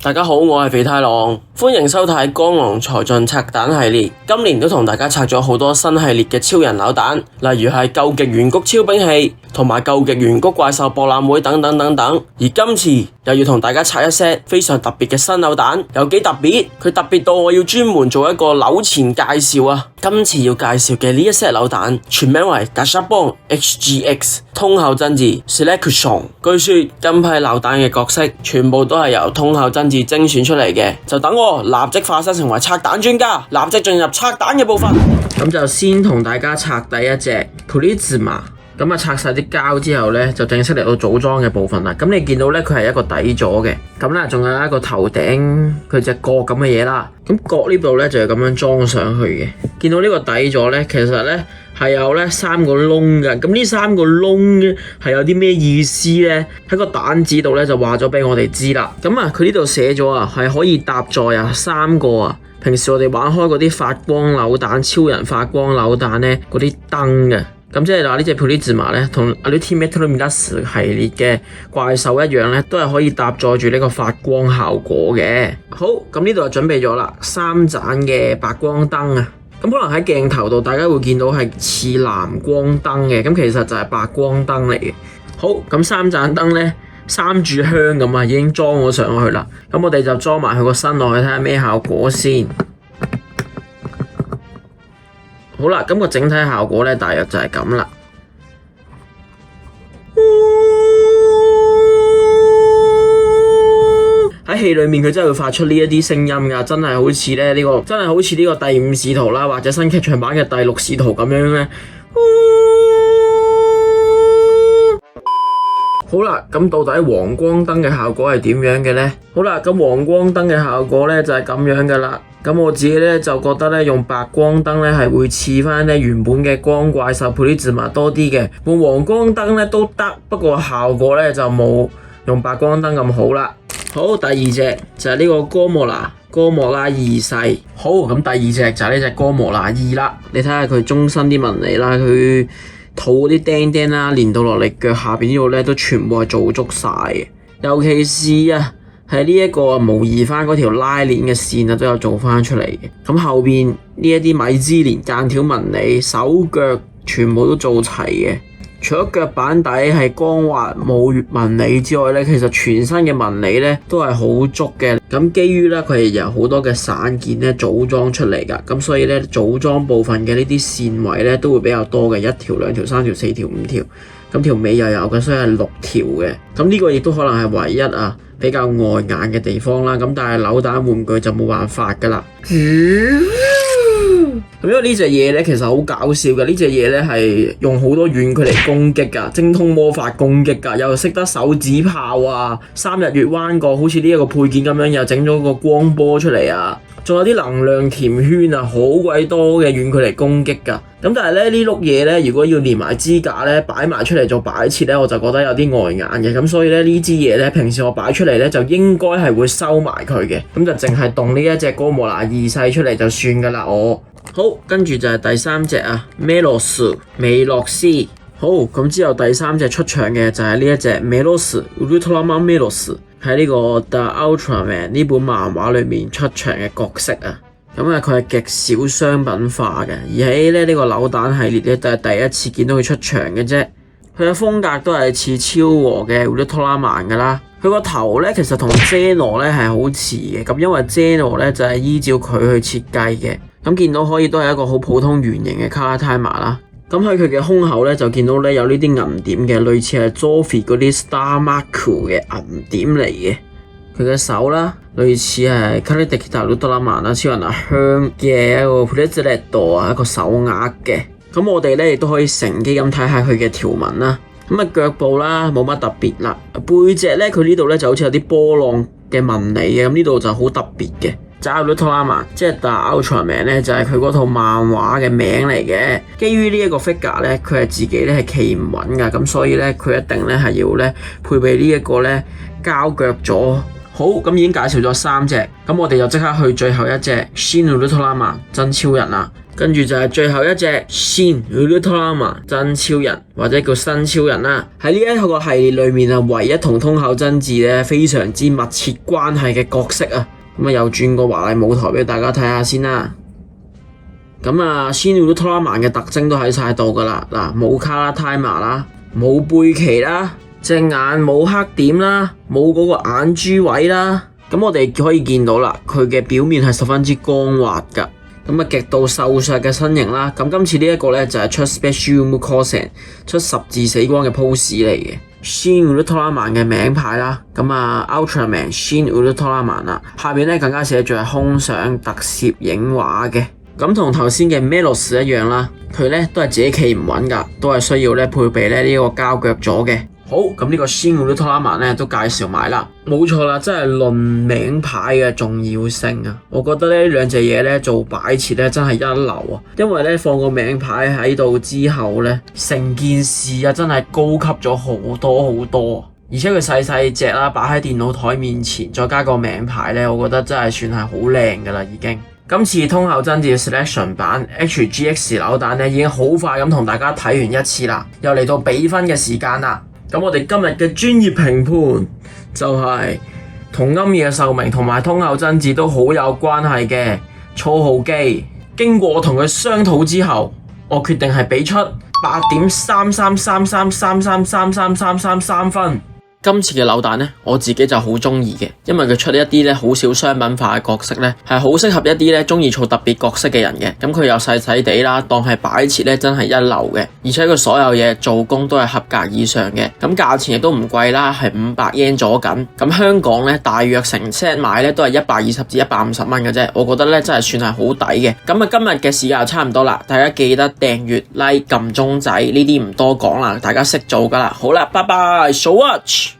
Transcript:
大家好，我係肥太郎，歡迎收睇《江郎才盡拆彈系列》。今年都同大家拆咗好多新系列嘅超人扭蛋，例如係究極圓谷超兵器同埋究極圓谷怪獸博覽會等等等等。而今次又要同大家拆一 set 非常特別嘅新扭蛋，有幾特別？佢特別到我要專門做一個扭前介紹啊！今次要介紹嘅呢一 set 扭蛋，全名為 Gashapon HGX 通後真嗣 Selection。據說今批扭蛋嘅角色全部都係由通後真嗣精選出嚟嘅，就等我立即化身成為拆彈專家，立即進入拆彈嘅部分。咁就先同大家拆第一隻 Prisma。咁啊，拆晒啲膠之後咧，就正式嚟到組裝嘅部分啦。咁你見到咧，佢係一個底座嘅，咁咧仲有一個頭頂佢隻角咁嘅嘢啦。咁角呢度咧就係咁樣裝上去嘅。見到呢個底座咧，其實咧係有咧3個窿嘅。咁呢3個窿咧係有啲咩意思咧？喺個蛋紙度咧就話咗俾我哋知啦。咁啊，佢呢度寫咗啊，係可以搭載啊3個啊。平時我哋玩開嗰啲發光扭蛋、超人發光扭蛋咧，嗰啲燈嘅。咁即係話呢隻 Prisma 咧，同 Ultimate Luminous 系列嘅怪獸一樣咧，都係可以搭載住呢個發光效果嘅。好，咁呢度就準備咗啦，3盞嘅白光燈啊。咁可能喺鏡頭度大家會見到係似藍光燈嘅，咁其實就係白光燈嚟嘅。好，咁3盞燈咧，3炷香咁啊，已經裝咗上去啦。咁我哋就裝埋佢個身落去睇下咩效果先。好啦，咁個整體效果咧，大約就係咁啦。喺戲裏面佢真係會發出呢一啲聲音噶，真係好似咧呢個，真係好似呢個第5使徒啦，或者新劇場版嘅第6使徒咁樣咧。好啦，咁到底黃光燈嘅效果係點樣嘅呢？好啦，咁黃光燈嘅效果咧就係咁樣噶啦。咁我自己咧就覺得咧用白光燈咧係會似翻咧原本嘅光怪獸 Prisma 多啲嘅，用黃光燈咧都得，不過效果咧就冇用白光燈咁好啦。好，第二隻就係呢個哥莫拉2世。好，咁第二隻就係呢隻哥莫拉2啦。你睇下佢中身啲紋理啦，佢肚嗰啲釘釘啦，連到落嚟腳下邊呢度咧都全部係做足晒嘅，尤其是啊〜係呢一個模擬翻嗰條拉鏈嘅線啊，都有做翻出嚟嘅。咁後邊呢一啲米芝蓮間條紋理，手腳全部都做齊嘅。除咗腳板底係光滑冇紋理之外咧，其實全身嘅紋理咧都係好足嘅。咁基於咧佢係由好多嘅散件咧組裝出嚟噶，咁所以咧組裝部分嘅呢啲線位咧都會比較多嘅，1條、2條、3條、4條、5條。咁條尾又有嘅，所以係6條嘅。咁呢個亦都可能係唯一啊比較礙眼嘅地方啦。咁但係扭蛋玩具就冇辦法噶啦。咁因為呢隻嘢咧其實好搞笑嘅，呢隻嘢咧係用好多遠距離攻擊噶，精通魔法攻擊噶，又識得手指炮啊，3日月彎角好似呢一個配件咁樣，又整咗個光波出嚟啊，仲有啲能量鉗圈啊，好鬼多嘅遠距離攻擊噶。咁但係咧呢碌嘢咧，如果要連埋支架咧擺埋出嚟做擺設咧，我就覺得有啲礙眼嘅。咁所以咧呢支嘢咧，平時我擺出嚟咧就應該係會收埋佢嘅。咁就淨係動呢一隻哥莫拉2世出嚟就算噶啦。好，跟住就係第3隻啊，美洛斯。好，咁之後第3隻出場嘅就係呢一隻美洛斯 Ultraman 美洛斯，喺呢個 The Ultraman 呢本漫畫裏面出場嘅角色啊。咁啊，佢係極少商品化嘅，而喺呢個扭蛋系列咧，就係第一次見到佢出場嘅啫。佢嘅風格都係似超和嘅 Ultraman 噶啦。佢個頭咧其實同 Zeno 咧係好似嘅，咁因為 Zeno 咧就係依照佢去設計嘅。咁見到可以都係一個好普通圓形嘅 Color Timer 啦。咁喺佢嘅胸口咧就見到咧有呢啲銀點嘅，類似係 Zoffy 嗰啲 Star Mark 嘅銀點嚟嘅。佢嘅手啦，類似係 Karakter Ultraman 啦，超人阿香嘅一個 Bracelet 啊，一個手鐲嘅。咁我哋咧亦都可以乘機咁睇下佢嘅條紋啦。咁啊腳部啦冇乜特別啦，背脊咧佢呢度咧就好似有啲波浪嘅紋理嘅，咁呢度就好特別嘅。Ultraman 即係 The Ultraman 咧，就係佢嗰套漫畫嘅名嚟嘅。基於呢一個 figure 咧，佢係自己咧係企唔穩噶，咁所以咧佢一定咧係要咧配備呢一個咧膠腳座。好，咁已經介紹咗3隻，咁我哋就即刻去最後一隻 Shin Ultraman 真超人啦。咁跟住就係最後一隻 Shin Ultraman 真超人或者叫新超人啦。喺呢一個系列裏面啊，唯一同樋口真嗣咧非常之密切關係嘅角色啊。咁啊，又轉個華麗舞台俾大家睇下先啦。咁啊，Shin Ultraman嘅特徵都喺晒度噶啦。嗱，冇卡拉泰瑪啦，冇背鰭啦，隻眼冇黑點啦，冇嗰個眼珠位啦。咁我哋可以見到啦，佢嘅表面係十分之光滑噶。咁啊，極度瘦削嘅身形啦。咁今次呢一個咧就係出 Special Mukosen 出十字死光嘅 pose 嚟嘅。Shin Ultraman 嘅名牌啦。咁啊 Ultraman Shin Ultraman 啦，下邊咧更加寫住係空想特攝影畫嘅。咁同頭先嘅 Melos 一樣啦，佢咧都係自己企唔穩噶，都係需要咧配備咧呢個膠腳座嘅。好，咁呢個 Shin Ultraman 咧都介紹埋啦，冇錯啦，真係論名牌嘅重要性啊！我覺得呢兩隻嘢咧做擺設咧真係一流啊，因為咧放個名牌喺度之後咧，成件事啊真係高級咗好多好多，而且佢細細隻啦，擺喺電腦台面前，再加個名牌咧，我覺得真係算係好靚噶啦已經。今次樋口真嗣 Selection 版 HGX 扭蛋咧已經好快咁同大家睇完一次啦，又嚟到比分嘅時間啦。咁我哋今日嘅專業評判就係同庵野秀明同埋樋口真嗣都好有關係嘅初號機。經過我同佢商討之後，我決定係俾出8.333333333分。今次嘅扭蛋呢，我自己就好中意嘅，因為佢出一啲咧好少商品化嘅角色咧，係好適合一啲咧中意儲特別角色嘅人嘅。咁佢又細細地啦，當係擺設咧真係一流嘅，而且佢所有嘢做工都係合格以上嘅。咁價錢亦都唔貴啦，係500 yen 左緊。咁香港咧大約成 set 買咧都係120至150蚊嘅啫，我覺得咧真係算係好抵嘅。咁啊，今日嘅時間就差唔多啦，大家記得訂閱、like、撳鐘仔呢啲唔多講啦，大家識做噶啦。好啦，拜拜，So watch。